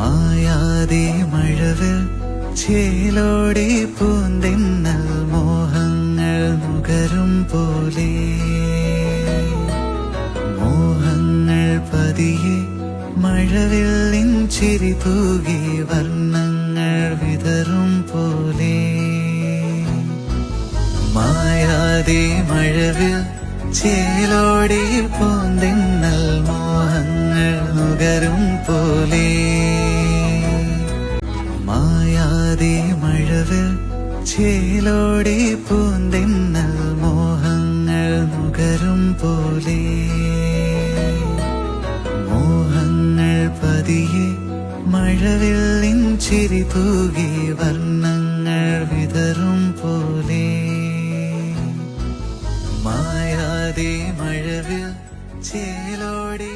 മായാതെ മഴവിൽ ചേലോടെ പൂന്തെന്നൽ മോഹങ്ങൾ നുകരും പോലെ മോഹങ്ങൾ പതിയെ മഴവില്ലിൻ ചിരി തൂകി വർണ്ണങ്ങൾ വിതറും പോലെ മായാതെ മഴവിൽ ചേലോടെ പൂന്തെന്നൽ മോഹങ്ങൾ നുകരും പോലെ മായാതെ മഴവിൽ ചേലോടെ പൂന്തെന്നൽ മോഹങ്ങൾ നുകരും പോലെ മോഹങ്ങൾ പതിയെ മഴവില്ലിൻ ചിരി തൂകി വർണ്ണങ്ങൾ വിതറും പോലെ മായാതെ മഴവിൽ ചേലോടെ